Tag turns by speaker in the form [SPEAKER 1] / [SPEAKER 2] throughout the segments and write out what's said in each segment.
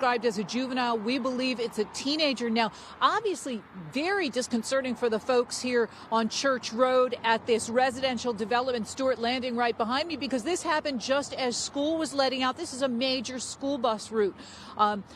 [SPEAKER 1] Described as a juvenile. We believe it's a teenager. Now, obviously very disconcerting for the folks here on Church Road at this residential development, Stewart Landing right behind me, because this happened just as school was letting out. This is a major school bus route.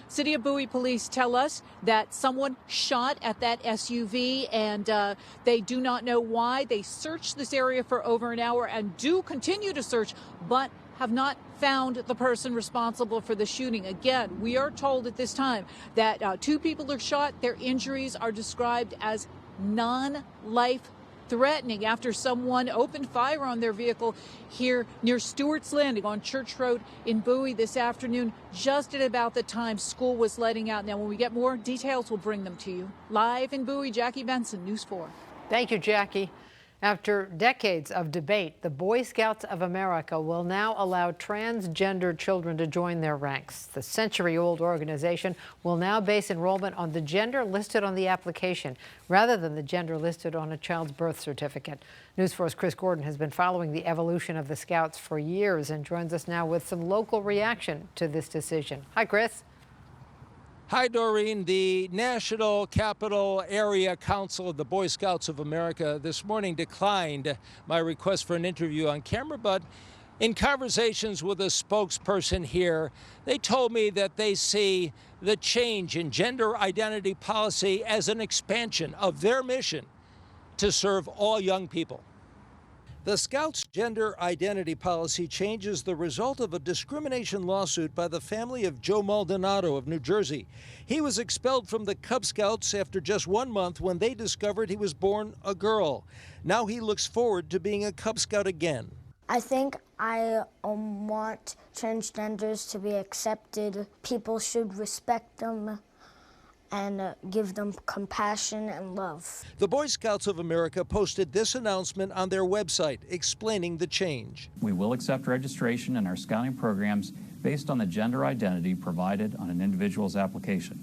[SPEAKER 1] City of Bowie police tell us that someone shot at that SUV, and they do not know why. They searched this area for over an hour and do continue to search, but have not found the person responsible for the shooting. Again, we are told at this time that 2 people are shot. Their injuries are described as non-life threatening after someone opened fire on their vehicle here near Stewart's Landing on Church Road in Bowie this afternoon, just at about the time school was letting out. Now, when we get more details, we'll bring them to you. Live in Bowie, Jackie Benson, News 4.
[SPEAKER 2] Thank you, Jackie. After decades of debate, the Boy Scouts of America will now allow transgender children to join their ranks. The century-old organization will now base enrollment on the gender listed on the application rather than the gender listed on a child's birth certificate. News 4's Chris Gordon has been following the evolution of the Scouts for years and joins us now with some local reaction to this decision. Hi, Chris.
[SPEAKER 3] Hi, Doreen. The National Capital Area Council of the Boy Scouts of America this morning declined my request for an interview on camera, but in conversations with a spokesperson here, they told me that they see the change in gender identity policy as an expansion of their mission to serve all young people. The Scouts' gender identity policy change is the result of a discrimination lawsuit by the family of Joe Maldonado of New Jersey. He was expelled from the Cub Scouts after just 1 month when they discovered he was born a girl. Now he looks forward to being a Cub Scout again.
[SPEAKER 4] I think I want transgenders to be accepted. People should respect them and give them compassion and love.
[SPEAKER 3] The Boy Scouts of America posted this announcement on their website explaining the change.
[SPEAKER 5] We will accept registration in our scouting programs based on the gender identity provided on an individual's application.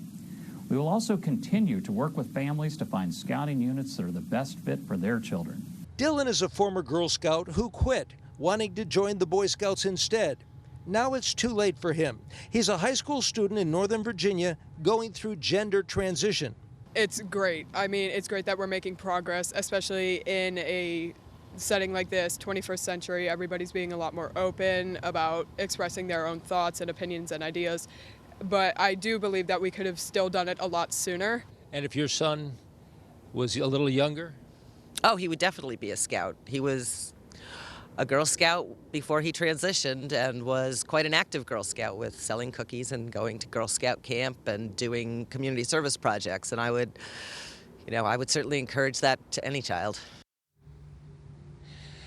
[SPEAKER 5] We will also continue to work with families to find scouting units that are the best fit for their children.
[SPEAKER 3] Dylan is a former Girl Scout who quit, wanting to join the Boy Scouts instead. Now it's too late for him. He's a high school student in Northern Virginia going through gender transition.
[SPEAKER 6] It's great. I mean, it's great that we're making progress, especially in a setting like this, 21st century. Everybody's being a lot more open about expressing their own thoughts and opinions and ideas. But I do believe that we could have still done it a lot sooner.
[SPEAKER 3] And if your son was a little younger?
[SPEAKER 7] Oh, he would definitely be a scout. He was a Girl Scout before he transitioned and was quite an active Girl Scout with selling cookies and going to Girl Scout camp and doing community service projects. And I would certainly encourage that to any child.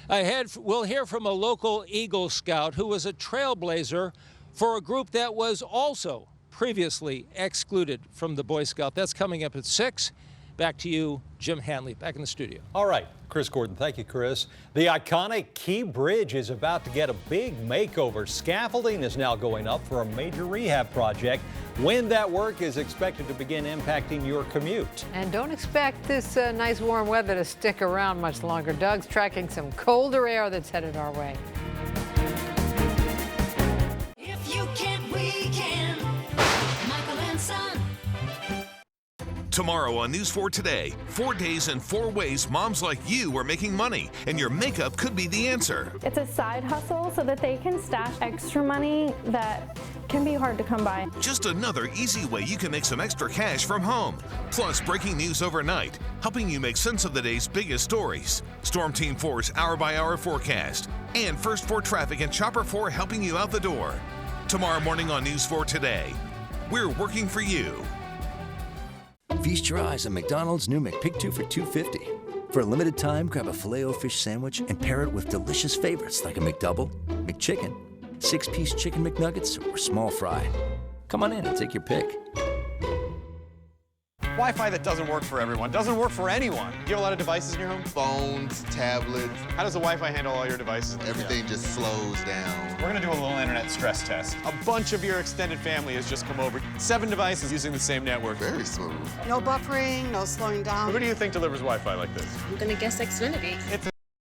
[SPEAKER 3] We'll hear from a local Eagle Scout who was a trailblazer for a group that was also previously excluded from the Boy Scout. That's coming up at 6. Back to you, Jim Hanley, back in the studio.
[SPEAKER 8] All right, Chris Gordon, thank you, Chris. The iconic Key Bridge is about to get a big makeover. Scaffolding is now going up for a major rehab project. When that work is expected to begin impacting your commute.
[SPEAKER 2] And don't expect this nice warm weather to stick around much longer. Doug's tracking some colder air that's headed our way.
[SPEAKER 9] If you can't, we can. Michael and Son.
[SPEAKER 10] Tomorrow on News 4 Today, 4 days and 4 ways moms like you are making money, and your makeup could be the answer.
[SPEAKER 11] It's a side hustle so that they can stash extra money that can be hard to come by.
[SPEAKER 10] Just another easy way you can make some extra cash from home. Plus, breaking news overnight, helping you make sense of the day's biggest stories. Storm Team 4's hour-by-hour forecast. And First 4 Traffic and Chopper 4 helping you out the door. Tomorrow morning on News 4 Today, we're working for you.
[SPEAKER 12] Feast your eyes on McDonald's new McPick 2 for $2.50. For a limited time, grab a Filet-O-Fish sandwich and pair it with delicious favorites like a McDouble, McChicken, 6-piece Chicken McNuggets, or small fry. Come on in and take your pick.
[SPEAKER 13] Wi-Fi that doesn't work for everyone doesn't work for anyone. Do you have a lot of devices in your home?
[SPEAKER 14] Phones, tablets.
[SPEAKER 13] How does the Wi-Fi handle all your devices?
[SPEAKER 14] Everything just slows down.
[SPEAKER 13] We're gonna do a little internet stress test. A bunch of your extended family has just come over. 7 devices using the same network.
[SPEAKER 14] Very smooth.
[SPEAKER 15] No buffering, no slowing down.
[SPEAKER 13] Who do you think delivers Wi-Fi like this?
[SPEAKER 15] I'm gonna guess Xfinity.
[SPEAKER 13] It's